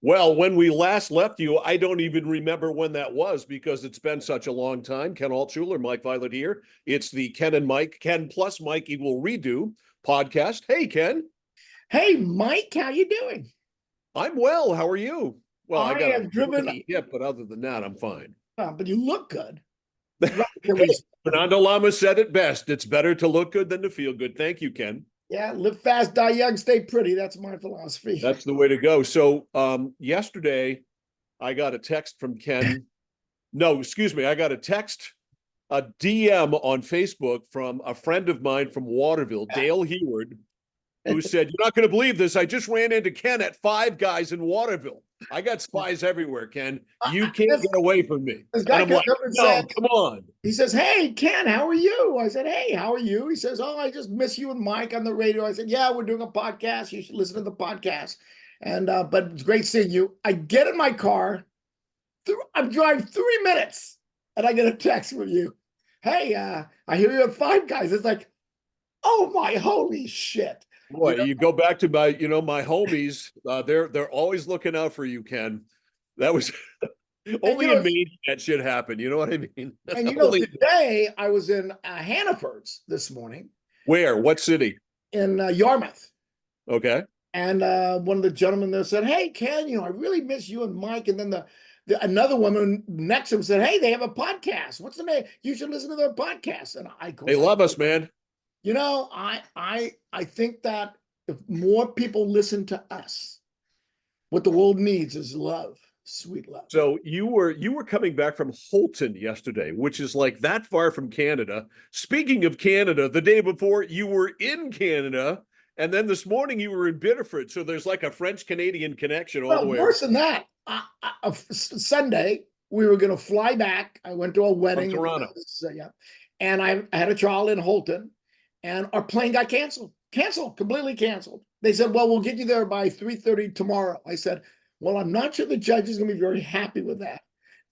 Well, when we last left you, I don't even remember when that was because it's been such a long time. Ken Altschuler, Mike Violet here. It's the Ken and Mike, Ken plus Mikey will redo podcast. Hey, Ken. Hey, Mike, how you doing? I'm well. How are you? Well, I I got a have driven, funky hip, but other than that, I'm fine. but you look good. Hey, Fernando Lama said it best. It's better to look good than to feel good. Thank you, Ken. Yeah, live fast, die young, stay pretty. That's my philosophy. That's the way to go. So yesterday I got a text from Ken. No, excuse me. I got a DM on Facebook from a friend of mine from Waterville, Dale Heward, who said, "You're not going to believe this. I just ran into Ken at Five Guys in Waterville. I got spies everywhere, Ken. You can't this, get away from me." this And guy I'm comes like, up and "No, says, come on." he says, "Hey, Ken, how are you?" I said, "Hey, how are you?" He says, "Oh, I just miss you and Mike on the radio." I said, "Yeah, we're doing a podcast. You should listen to the podcast." And but it's great seeing you. I get in my car. I'm driving 3 minutes, and I get a text from you. Hey, I hear you have Five Guys. It's like, oh my holy shit. Boy, you go back to my homies. They're always looking out for you, Ken. That was And only in Maine that shit happen. You know what I mean? Only today I was in Hannaford's this morning where? What city? in Yarmouth. Okay. And one of the gentlemen there said, "Hey, Ken, I really miss you and Mike." And then another woman next to him said, "Hey, they have a podcast. What's the name? You should listen to their podcast." And They love us, man. I think that if more people listen to us, what the world needs is love, sweet love. So you were coming back from Holton yesterday, which is like that far from Canada. Speaking of Canada, the day before you were in Canada, and then this morning you were in Biddeford. So there's like a French-Canadian connection all the Well, way worse around. than that, Sunday we were going to fly back. I went to a From wedding, Toronto. yeah, and I had a trial in Holton, and our plane got canceled, completely canceled. They said, "Well, we'll get you there by 3:30 tomorrow." I said, "Well, I'm not sure the judge is going to be very happy with that."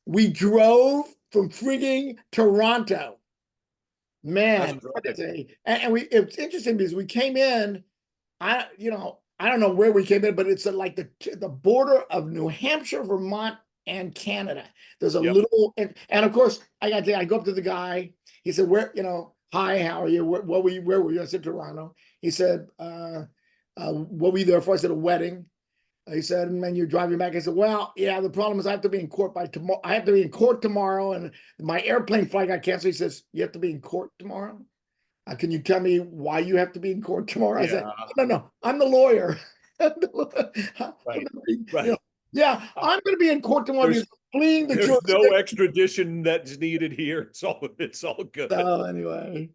We drove from frigging Toronto. That's Man, right. and it's interesting because we came in. I don't know where we came in, but it's like the border of New Hampshire, Vermont, and Canada. There's a Yep. little, and of course, I go up to the guy. He said, "Where, hi, how are you? Where were you?" I said, "Toronto." He said, "What were you there for?" I said, "A wedding." He said, "And then you're driving back." I said, "Well, yeah, the problem is I have to be in court by tomorrow. I have to be in court tomorrow, and my airplane flight got canceled." He says, "You have to be in court tomorrow? Can you tell me why you have to be in court tomorrow?" I said, Yeah. No, I'm the lawyer." Right. You know, Right. yeah, I'm going to be in court tomorrow There's because I'm fleeing the there's no jurisdiction. extradition that's needed here. It's all good. So anyway,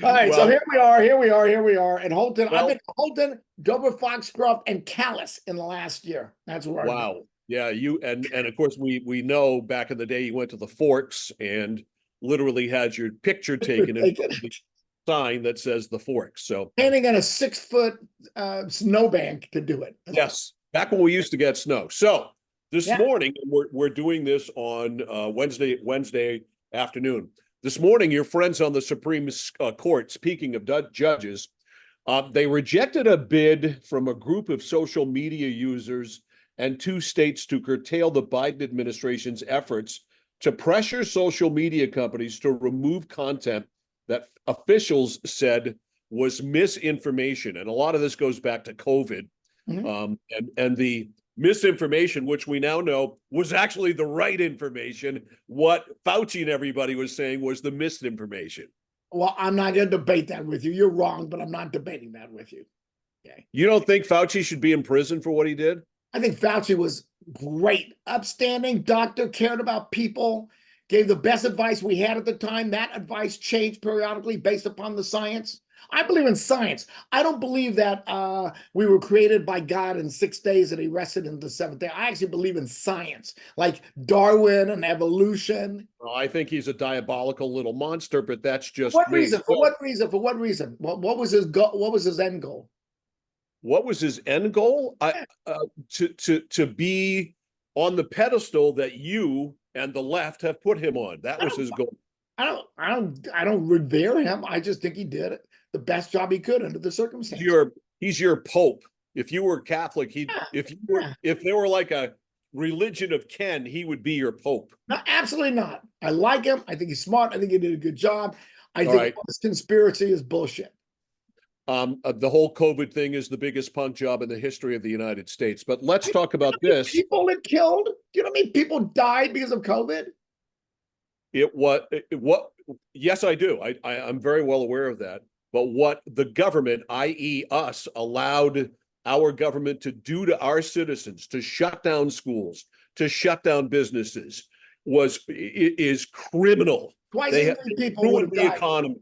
all right. So Well, here we are in Holton. I've been well, to Holton, Dover, Foxcroft, and Calais in the last year. That's where I've been. wow. Yeah, you and of course we know back in the day you went to the Forks and literally had your picture taken in front of the sign that says the Forks. So Standing on a 6 foot snowbank to do it. yes, back when we used to get snow. So this Yeah. morning we're doing this on Wednesday afternoon. This morning, your friends on the Supreme Court, speaking of judges, they rejected a bid from a group of social media users and two states to curtail the Biden administration's efforts to pressure social media companies to remove content that officials said was misinformation. And a lot of this goes back to COVID. Mhm. And the misinformation, which we now know was actually the right information. What Fauci and everybody was saying was the misinformation. Well, I'm not going to debate that with you. You're wrong, but I'm not debating that with you. Okay. You don't think Fauci should be in prison for what he did? I think Fauci was great, upstanding doctor, cared about people, gave the best advice we had at the time. That advice changed periodically based upon the science. I believe in science. I don't believe that we were created by God in 6 days and he rested in the seventh day. I actually believe in science, like Darwin and evolution. Well, I think he's a diabolical little monster, but that's just What me. reason? For So, what reason? For what reason? What was his goal? What was his end goal? what was his end goal? To be on the pedestal that you and the left have put him on. That I was don't, his goal. I don't revere him. I just think he did the best job he could under the He's circumstances. your he's your pope. If you were Catholic, he Yeah, if you were yeah. if there were like a religion of Ken, he would be your pope. No, absolutely not. I like him. I think he's smart. I think he did a good job. I All think right. this conspiracy is bullshit. The whole COVID thing is the biggest punk job in the history of the United States. But let's talk about this. People that killed. Do you know how many people died because of COVID? What? Yes, I do. I'm very well aware of that. But what the government, i.e., us, allowed our government to do to our citizens, to shut down schools, to shut down businesses, is criminal. Twice They as many people would have ruined the died. economy.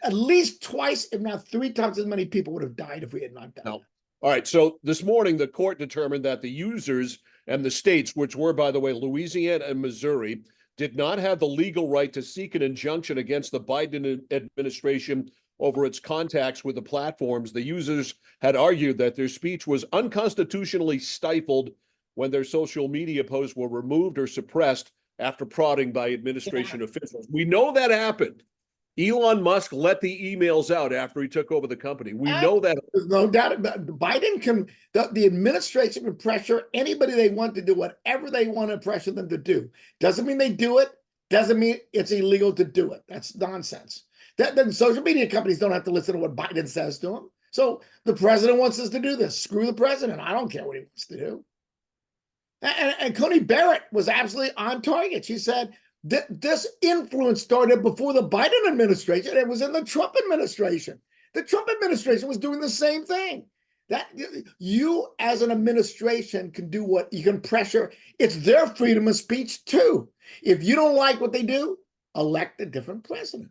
At least twice, if not 3 times as many people would have died if we had not done No. that. All right. So this morning, the court determined that the users and the states, which were, by the way, Louisiana and Missouri, did not have the legal right to seek an injunction against the Biden administration over its contacts with the platforms. The users had argued that their speech was unconstitutionally stifled when their social media posts were removed or suppressed after prodding by administration officials. We know that happened. Elon Musk let the emails out after he took over the company. We know that. There's no doubt about it. Biden can, the administration can pressure anybody they want to do whatever they want to pressure them to do. Doesn't mean they do it. Doesn't mean it's illegal to do it. That's nonsense. Then social media companies don't have to listen to what Biden says to them. So the president wants us to do this. Screw the president. I don't care what he wants to do. And Coney Barrett was absolutely on target. She said, this influence started before the Biden administration. It was in the Trump administration. The Trump administration was doing the same thing. That you as an administration can do what you can pressure. It's their freedom of speech too. If you don't like what they do, elect a different president.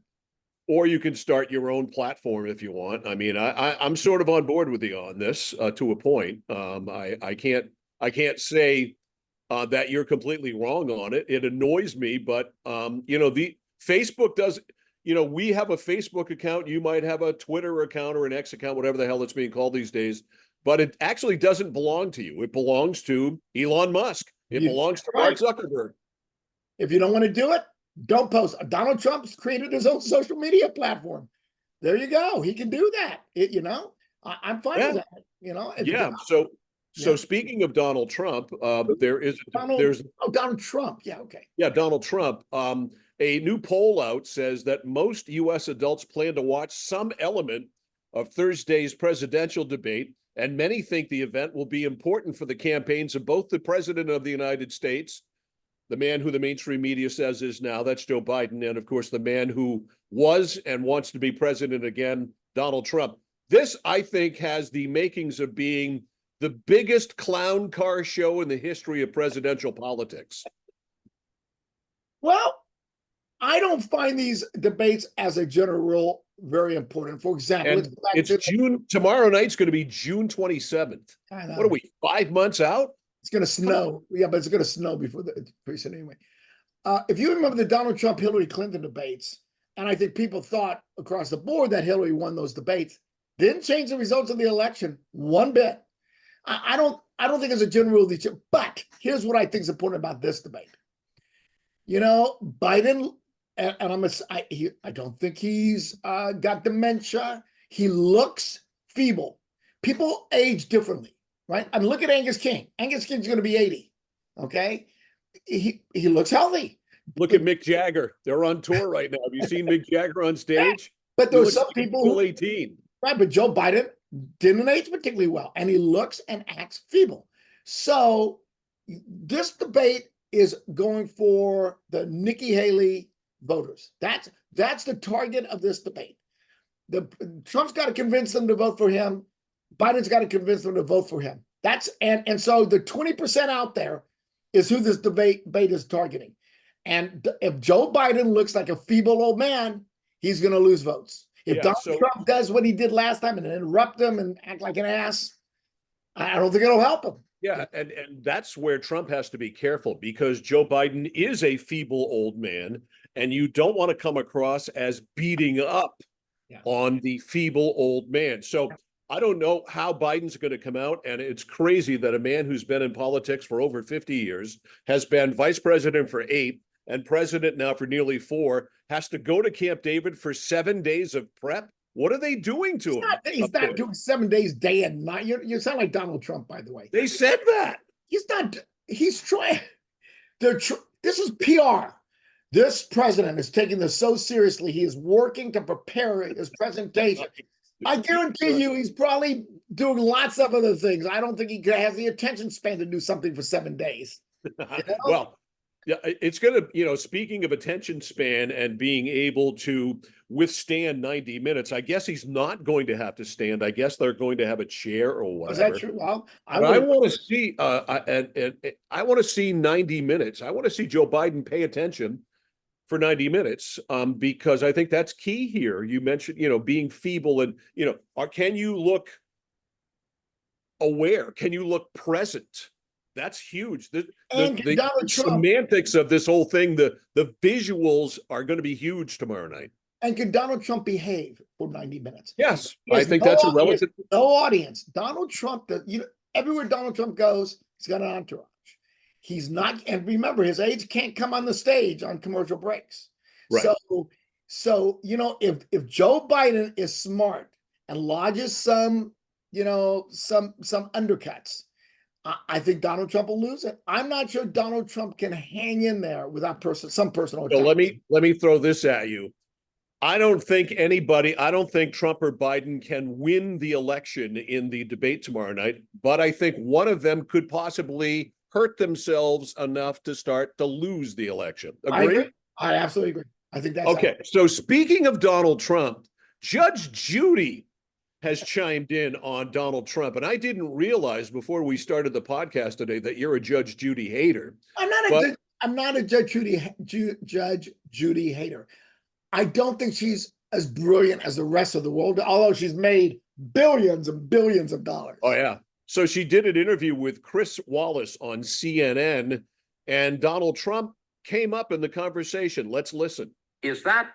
Or you can start your own platform if you want. I mean, I'm sort of on board with you on this to a point. I can't say that you're completely wrong on it. It annoys me, but the Facebook does. We have a Facebook account. You might have a Twitter account or an X account, whatever the hell it's being called these days. But it actually doesn't belong to you. It belongs to Elon Musk. It belongs to Mark Zuckerberg. If you don't want to do it, don't post. Donald Trump's created his own social media platform. There you go. He can do that. I'm fine with that. Yeah. So speaking of Donald Trump, there's Donald Trump. Yeah. Okay. Yeah, Donald Trump. A new poll out says that most U.S. adults plan to watch some element of Thursday's presidential debate, and many think the event will be important for the campaigns of both the president of the United States, the man who the mainstream media says is now, that's Joe Biden, and of course the man who was and wants to be president again, Donald Trump. This, I think, has the makings of being the biggest clown car show in the history of presidential politics. Well, I don't find these debates as a general rule very important. For example, tomorrow night's going to be June 27th. What are we, 5 months out? It's going to snow. Yeah, but it's going to snow before the precinct anyway. If you remember the Donald Trump Hillary Clinton debates, and I think people thought across the board that Hillary won those debates, didn't change the results of the election one bit. I don't think it's a general rule. But here's what I think is important about this debate. Biden, and I don't think he's got dementia. He looks feeble. People age differently, right? I mean, look at Angus King. Angus King's going to be 80. Okay, he looks healthy. Look at Mick Jagger. They're on tour right now. Have you seen Mick Jagger on stage? But there are some people who 18. Right, but Joe Biden didn't age particularly well, and he looks and acts feeble. So this debate is going for the Nikki Haley voters. That's the target of this debate. Trump's got to convince them to vote for him. Biden's got to convince them to vote for him. And so the 20% out there is who this debate is targeting. And if Joe Biden looks like a feeble old man, he's going to lose votes. If Donald Trump does what he did last time and interrupt him and act like an ass, I don't think it'll help him. Yeah, and that's where Trump has to be careful, because Joe Biden is a feeble old man, and you don't want to come across as beating up on the feeble old man. So I don't know how Biden's going to come out, and it's crazy that a man who's been in politics for over 50 years, has been vice president for 8, and president now for nearly 4, has to go to Camp David for 7 days of prep. What are they doing to him? He's not doing 7 days, day and night. You sound like Donald Trump, by the way. They said that. He's not. he's trying. This is PR. This president is taking this so seriously. He is working to prepare his presentation. I guarantee you, he's probably doing lots of other things. I don't think he has the attention span to do something for 7 days. You know? Well, yeah, it's going to, speaking of attention span and being able to withstand 90 minutes, I guess he's not going to have to stand. I guess they're going to have a chair or whatever. Is that true? Well, I want to see, I want to see 90 minutes. I want to see Joe Biden pay attention for 90 minutes, because I think that's key here. You mentioned, being feeble and, can you look aware? Can you look present? That's huge. The semantics of this whole thing, the visuals are going to be huge tomorrow night. And can Donald Trump behave for 90 minutes? Yes, I think that's a relative. No audience. Donald Trump, everywhere Donald Trump goes, he's got an entourage. He's not, and remember, his aides can't come on the stage on commercial breaks. Right. So if Joe Biden is smart and lodges some undercuts, I think Donald Trump will lose it. I'm not sure Donald Trump can hang in there without some personal attack. So let me throw this at you. I don't think Trump or Biden can win the election in the debate tomorrow night, but I think one of them could possibly hurt themselves enough to start to lose the election. Agree? I absolutely agree. I think that's okay. So speaking of Donald Trump, Judge Judy has chimed in on Donald Trump, and I didn't realize before we started the podcast today that you're a Judge Judy hater. I'm not a Judge Judy hater. I don't think she's as brilliant as the rest of the world, although she's made billions and billions of dollars. Oh yeah. So she did an interview with Chris Wallace on CNN, and Donald Trump came up in the conversation. Let's listen. Is that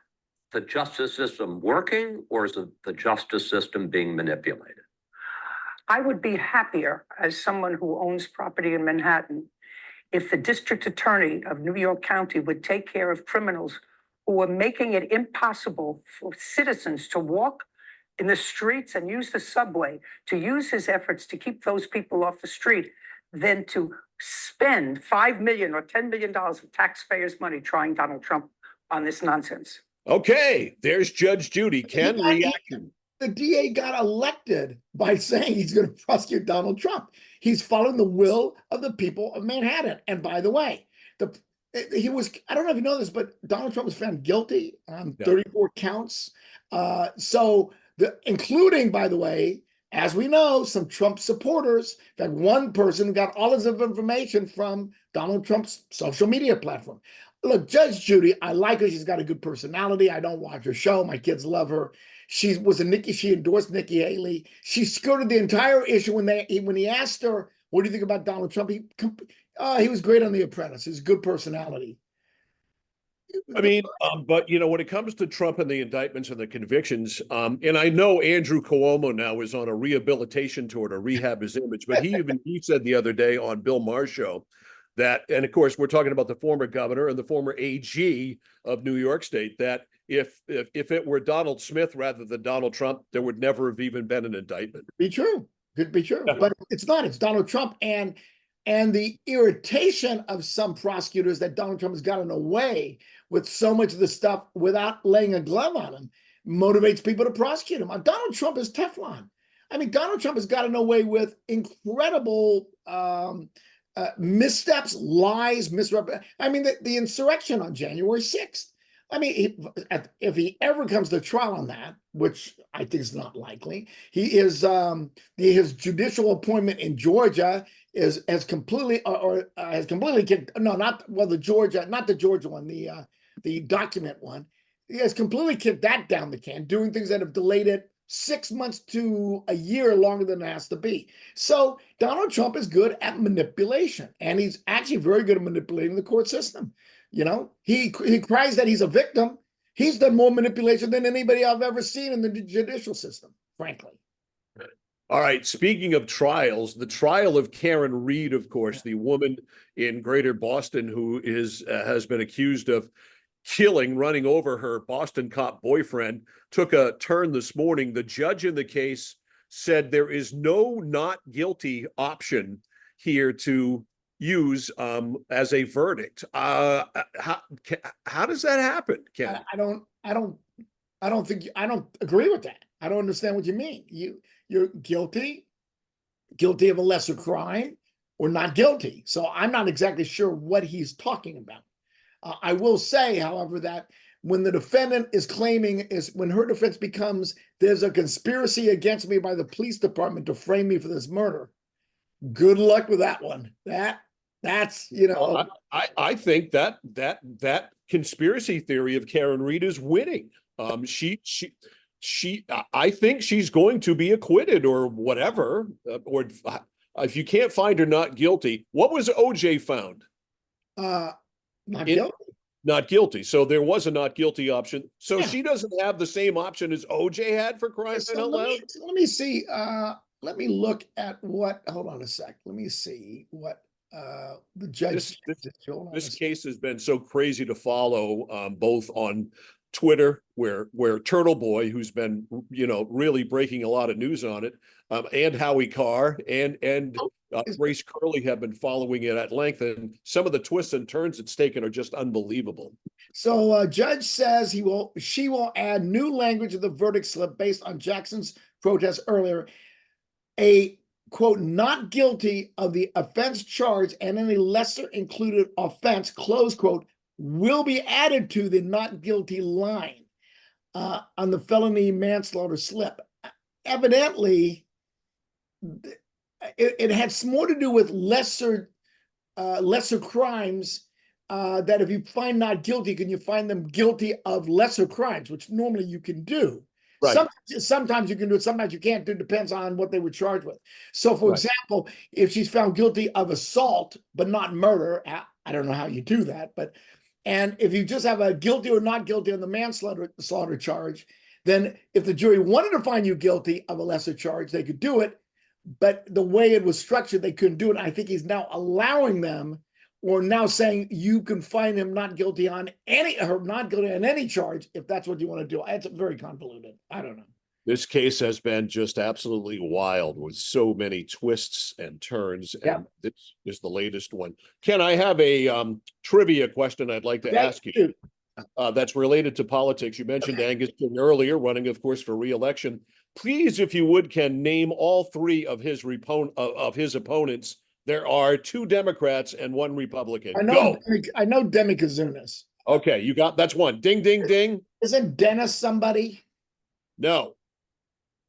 the justice system working, or is it the justice system being manipulated? I would be happier as someone who owns property in Manhattan if the district attorney of New York County would take care of criminals who are making it impossible for citizens to walk in the streets and use the subway, to use his efforts to keep those people off the street, than to spend $5 million or $10 million of taxpayers' money trying Donald Trump on this nonsense. Okay, there's Judge Judy. Ken, reaction. The DA got elected by saying he's going to prosecute Donald Trump. He's following the will of the people of Manhattan. And by the way, I don't know if you know this, but Donald Trump was found guilty on 34 counts. Including, by the way, as we know, some Trump supporters. In fact, one person got all his information from Donald Trump's social media platform. Look, Judge Judy, I like her. She's got a good personality. I don't watch her show. My kids love her. She endorsed Nikki Haley. She skirted the entire issue when he asked her, "What do you think about Donald Trump?" He was great on The Apprentice. His good personality. I mean, but when it comes to Trump and the indictments and the convictions, and I know Andrew Cuomo now is on a rehabilitation tour to rehab his image, but he said the other day on Bill Maher's show that, and of course we're talking about the former governor and the former AG of New York State, that if it were Donald Smith rather than Donald Trump, there would never have even been an indictment. Could be true, but it's not. It's Donald Trump and the irritation of some prosecutors that Donald Trump has gotten away with so much of the stuff without laying a glove on him motivates people to prosecute him. Donald Trump is Teflon. I mean, Donald Trump has gotten away with incredible missteps, lies, I mean, the insurrection on January 6th. I mean, if he ever comes to trial on that, which I think is not likely, his judicial appointment in Georgia has completely kicked. No, not the Georgia one, the document one. He has completely kicked that down the can, doing things that have delayed it 6 months to a year longer than it has to be. So Donald Trump is good at manipulation, and he's actually very good at manipulating the court system. He cries that he's a victim. He's done more manipulation than anybody I've ever seen in the judicial system, frankly. All right. Speaking of trials, the trial of Karen Reed, of course, the woman in Greater Boston who has been accused of running over her Boston cop boyfriend, took a turn this morning. The judge in the case said there is no not guilty option here to use as a verdict. How does that happen, Ken? I don't think I don't agree with that. I don't understand what you mean. You're guilty of a lesser crime, or not guilty. So I'm not exactly sure what he's talking about. I will say, however, that when the defendant is claiming, when her defense becomes, there's a conspiracy against me by the police department to frame me for this murder. Good luck with that one. That's I think that conspiracy theory of Karen Reed is winning. I think she's going to be acquitted or whatever. Or if you can't find her not guilty, what was OJ found? Not guilty. Not guilty. So there was a not guilty option. So Yeah. she doesn't have the same option as OJ had, for crying out loud. Let me see. Let me look at what. Hold on a sec. Let me see what the judge. This case has been so crazy to follow, both on Twitter, where Turtle Boy, who's been really breaking a lot of news on it, and Howie Carr and Grace Curley have been following it at length, and some of the twists and turns it's taken are just unbelievable. So judge says she will add new language to the verdict slip based on Jackson's protest earlier. A quote, not guilty of the offense charged and any lesser included offense, close quote, will be added to the not guilty line on the felony manslaughter slip. Evidently, it had more to do with lesser crimes, that if you find not guilty, can you find them guilty of lesser crimes, which normally you can do. Right. Sometimes you can do it, sometimes you can't do it, depends on what they were charged with. So for example, if she's found guilty of assault, but not murder, I don't know how you do that, and if you just have a guilty or not guilty on the manslaughter charge, then if the jury wanted to find you guilty of a lesser charge, they could do it. But the way it was structured, they couldn't do it. I think he's now allowing them, or now saying you can find him not guilty on any charge if that's what you want to do. It's very convoluted. I don't know. This case has been just absolutely wild with so many twists and turns, and this is the latest one. Ken, I have a trivia question I'd like to ask you. That's related to politics. You mentioned Angus King earlier, running, of course, for re-election. Please, if you would, Ken, name all three of his opponents. There are 2 Democrats and 1 Republican. I know Demi Kazunas. Okay, that's one. Ding, ding, ding. Isn't Dennis somebody? No.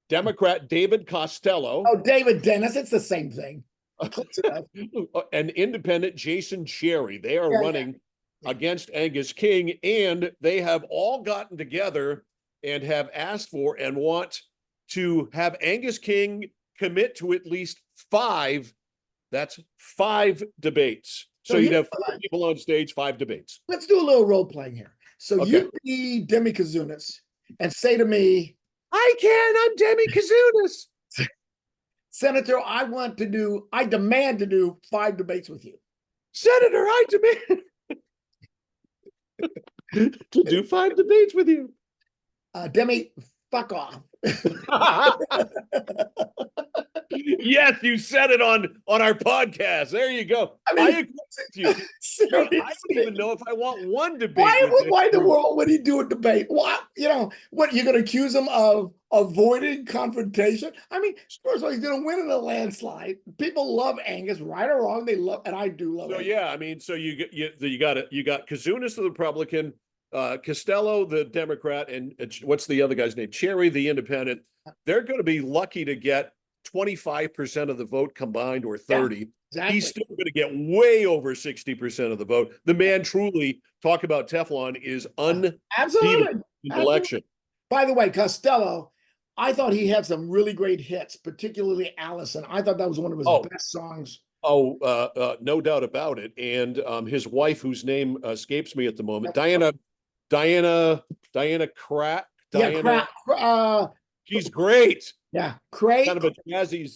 Democrat David Costello. Oh, David Dennis. It's the same thing. And independent Jason Cherry. They are running against Angus King, and they have all gotten together and have asked for and want to have Angus King commit to at least 5. That's 5 debates. So you'd have 4 people on stage, 5 debates. Let's do a little role playing here. So you be Demi Kazunas and say to me, I'm Demi Kazunas. Senator, I demand to do 5 debates with you. Senator, I demand to do 5 debates with you. Demi, fuck off. Yes, you said it on our podcast. There you go. I agree with you. I don't even know if I want 1 debate. Why in the world would he do a debate? What you're going to accuse him of avoiding confrontation? I mean, first of all, he's going to win in a landslide. People love Angus, right or wrong. They love, and I do love. So Angus. Yeah, I mean, so you got Kazunas, the Republican, Costello, the Democrat, and what's the other guy's name? Cherry, the Independent. They're going to be lucky to get 25% of the vote combined, or 30. Yeah, exactly. He's still going to get way over 60% of the vote. The man truly, talk about Teflon, is unbeatable in election. By the way, Costello, I thought he had some really great hits, particularly Allison. I thought that was one of his best songs. No doubt about it. And his wife, whose name escapes me at the moment, Diana Crack. She's great. Yeah, great. Kind of a jazzy,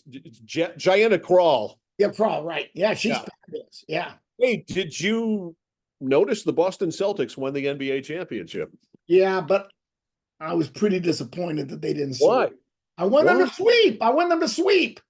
Diana Krall. Yeah, Krall, right. Yeah, she's fabulous. Yeah. Hey, did you notice the Boston Celtics won the NBA championship? Yeah, but I was pretty disappointed that they didn't sweep. Why? I want them to sweep.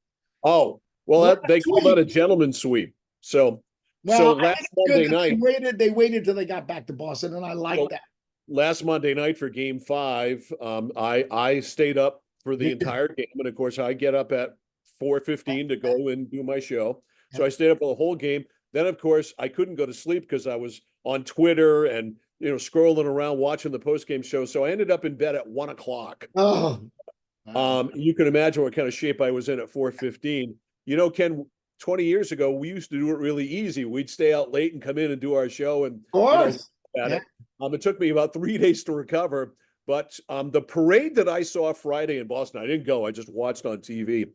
Oh, well, they call that a gentleman's sweep. So So Well, I last think it's Monday good that night, they waited till they got back to Boston, and I like so that. last Monday night for Game 5, I stayed up for the entire game, and of course I get up at 4:15 to go and do my show. So I stayed up for the whole game. Then of course I couldn't go to sleep because I was on Twitter and scrolling around watching the post game show. So I ended up in bed at 1 o'clock. Oh, wow. You can imagine what kind of shape I was in at 4:15. Ken, 20 years ago, we used to do it really easy. We'd stay out late and come in and do our show and, Of course. at Yeah. it. It took me about 3 days to recover. But the parade that I saw Friday in Boston, I didn't go, I just watched on TV.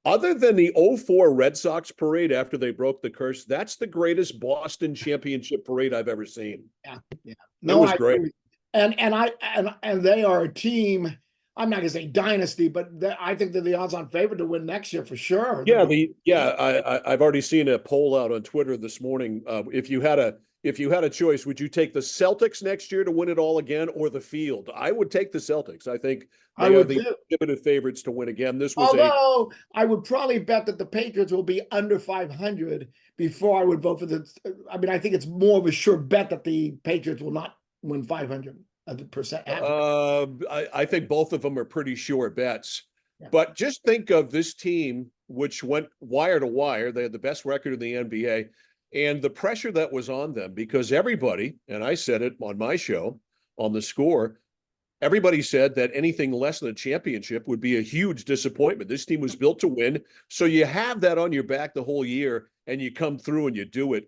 Other than the '04 Red Sox parade after they broke the curse, that's the greatest Boston championship parade I've ever seen. Yeah. It No, was I great. agree. And they are a team. I'm not gonna say dynasty, but I think they're the odds-on favorite to win next year for sure. I've already seen a poll out on Twitter this morning. If you had a choice, would you take the Celtics next year to win it all again or the field? I would take the Celtics. I think I they are would the too. limited favorites to win again. This was Although I would probably bet that the Patriots will be under 500 before I would vote for the. I mean, I think it's more of a sure bet that the Patriots will not win 500%. I think both of them are pretty sure bets. Yeah. But just think of this team, which went wire to wire. They had the best record in the NBA, and the pressure that was on them because everybody, and I said it on my show on The Score, everybody said that anything less than a championship would be a huge disappointment. This team was built to win. So you have that on your back the whole year and you come through and you do it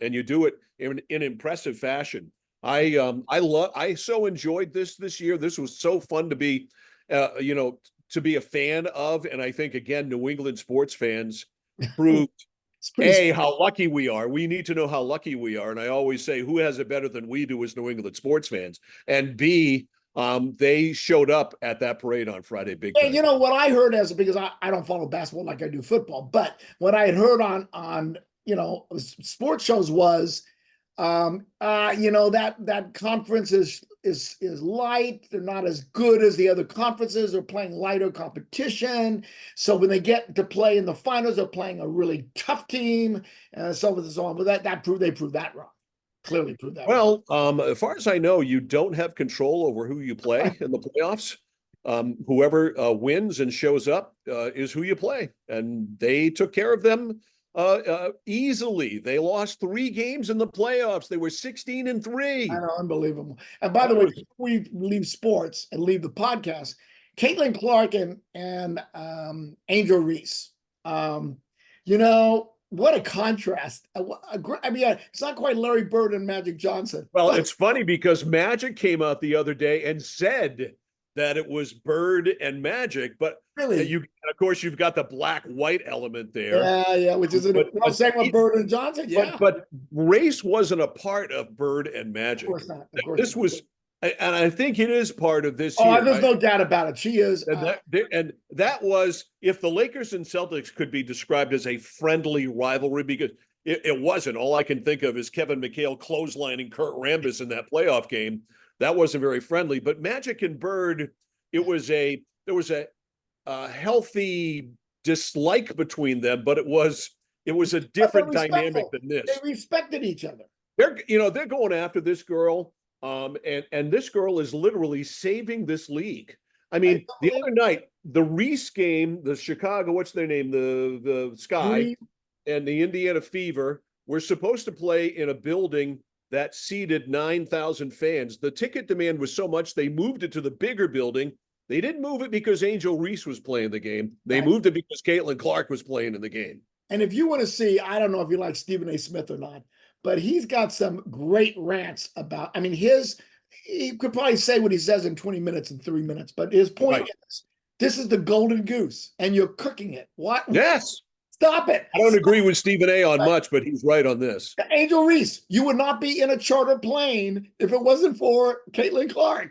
in impressive fashion. I so enjoyed this year. This was so fun to be, to be a fan of. And I think again, New England sports fans proved how lucky we are. We need to know how lucky we are. And I always say, who has it better than we do as New England sports fans? And B, they showed up at that parade on Friday big time. You know what I heard because I don't follow basketball like I do football, but what I had heard on sports shows was that conference is light. They're not as good as the other conferences. They're playing lighter competition. So when they get to play in the finals, they're playing a really tough team, and so forth and so on. But they proved that wrong. Clearly proved that. Well, as far as I know, you don't have control over who you play in the playoffs. Whoever wins and shows up is who you play, and they took care of them easily. They lost 3 games in the playoffs. They were 16-3. I know, unbelievable. And by the way, before we leave sports and leave the podcast, Caitlin Clark and Angel Reese. What a contrast. I mean, it's not quite Larry Bird and Magic Johnson. Well, it's funny because Magic came out the other day and said that it was Bird and Magic, but really, of course, you've got the black-white element there. Yeah, which is same with Bird and Johnson. Yeah, but race wasn't a part of Bird and Magic. Of course not. Of course this not. was, and I think it is part of this. There's no doubt about it. She is, and that was if the Lakers and Celtics could be described as a friendly rivalry, because it wasn't. All I can think of is Kevin McHale clotheslining Kurt Rambis in that playoff game. That wasn't very friendly. But Magic and Bird, there was a healthy dislike between them, but it was a different dynamic than this. They respected each other. They're going after this girl, and this girl is literally saving this league. I mean, the other night, the Reese game, the Chicago, what's their name, the Sky, and the Indiana Fever were supposed to play in a building that seated 9,000 fans. The ticket demand was so much they moved it to the bigger building. They didn't move it because Angel Reese was playing the game. They moved it because Caitlin Clark was playing in the game. And if you want to see, I don't know if you like Stephen A. Smith or not, but he's got some great rants about, I mean, he could probably say what he says in 20 minutes and 3 minutes, but his point is, this is the golden goose and you're cooking it. What? Yes. Stop it. I don't agree with Stephen A. on much, but he's right on this. Angel Reese, you would not be in a charter plane if it wasn't for Caitlin Clark,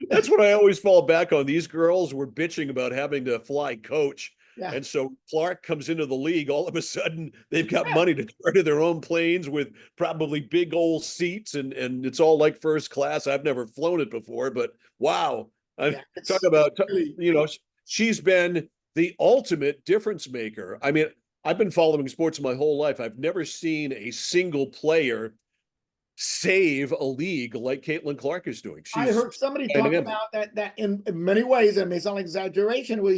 That's what I always fall back on. These girls were bitching about having to fly coach. Yeah. And so Clark comes into the league. All of a sudden, they've got money to charter their own planes with probably big old seats, and it's all like first class. I've never flown it before, but wow. Talk about, she's been the ultimate difference maker. I mean, I've been following sports my whole life. I've never seen a single player save a league like Caitlin Clark is doing. I She's heard somebody talk dynamic. about that in many ways, and it may sound like exaggeration, where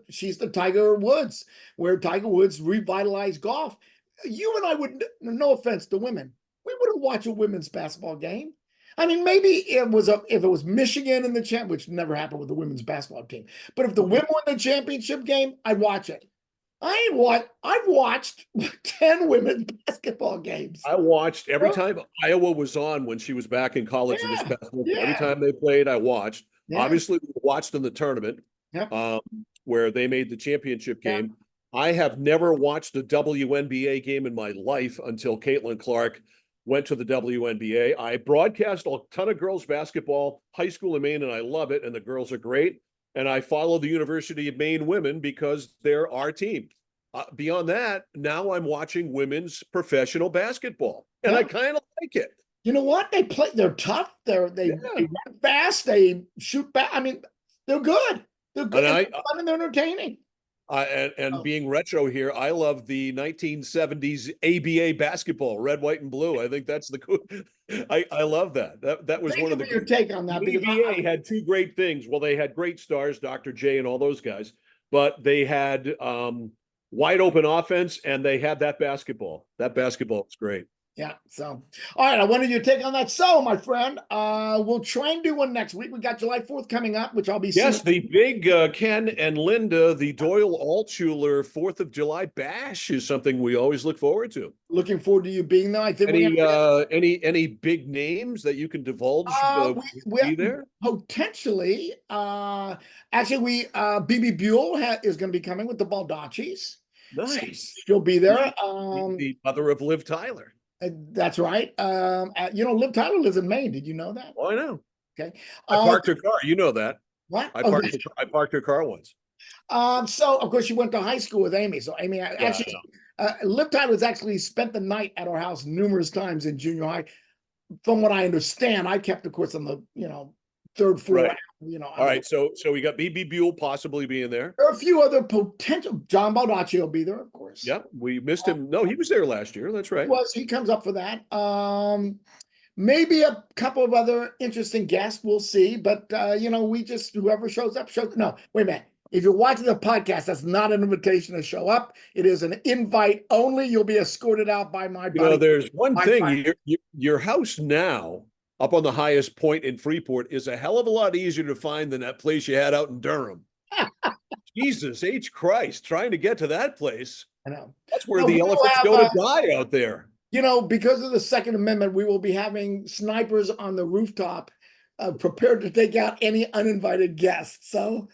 she's the Tiger Woods, where Tiger Woods revitalized golf. You and I would, no offense to women, we wouldn't watch a women's basketball game. I mean, maybe if it was Michigan in the champ, which never happened with the women's basketball team. But if the women won the championship game, I'd watch it. I've watched 10 women's basketball games. I watched every time Iowa was on when she was back in college this past week. Every time they played, I watched. Obviously, we watched in the tournament where they made the championship game. I have never watched a WNBA game in my life until Caitlin Clark went to the WNBA. I broadcast a ton of girls basketball, high school in Maine, and I love it. And the girls are great. And I follow the University of Maine women because they're our team. Beyond that, now I'm watching women's professional basketball, and I kind of like it. You know what? They're tough. They run fast. They shoot back. I mean, they're good. They're good. And fun and they're entertaining. Being retro here, I love the 1970s ABA basketball, red, white, and blue. I think that's the cool. I love that. That was one of the. Your take on that? The ABA had two great things. Well, they had great stars, Dr. J, and all those guys, but they had wide open offense, and they had that basketball. That basketball was great. Yeah. So, all right. I wanted your take on that. So, my friend, we'll try and do one next week. We got July 4th coming up, which I'll be seeing. Yes, the big Ken and Linda, the Doyle Altshuler 4th of July bash is something we always look forward to. Looking forward to you being there. I think any big names that you can divulge be there? Potentially. Actually, BB Buell is going to be coming with the Baldaccis. Nice. So she'll be there. The mother of Liv Tyler. That's right. Liv Tyler lives in Maine. Did you know that? Oh, I know. Okay. I parked her car. You know that. What? I parked her car once. So of course she went to high school with Amy. So Amy Liv Tyler's actually spent the night at our house numerous times in junior high. From what I understand, I kept, of course, on the third floor. Right. All right. So we got BB Buell possibly being there. There are a few other potential. John Baldacci will be there, of course. Yeah, we missed him. No, he was there last year. That's right. He comes up for that. Maybe a couple of other interesting guests. We'll see. But we just whoever shows up shows. No, wait a minute. If you're watching the podcast, that's not an invitation to show up. It is an invite only. You'll be escorted out by my buddy. There's one thing. Your house now, up on the highest point in Freeport, is a hell of a lot easier to find than that place you had out in Durham. Jesus H. Christ, trying to get to that place. I know. That's where the elephants go to die out there. Because of the Second Amendment, we will be having snipers on the rooftop prepared to take out any uninvited guests. So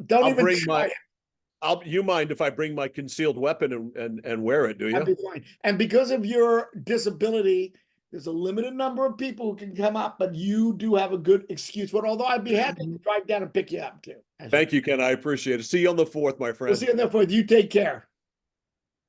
don't even try it. You mind if I bring my concealed weapon and wear it, do you? That'd be fine. And because of your disability, there's a limited number of people who can come up, but you do have a good excuse. But although I'd be happy to drive down and pick you up too. Thank you, Ken. I appreciate it. See you on the 4th, my friend. We'll see you on the 4th. You take care.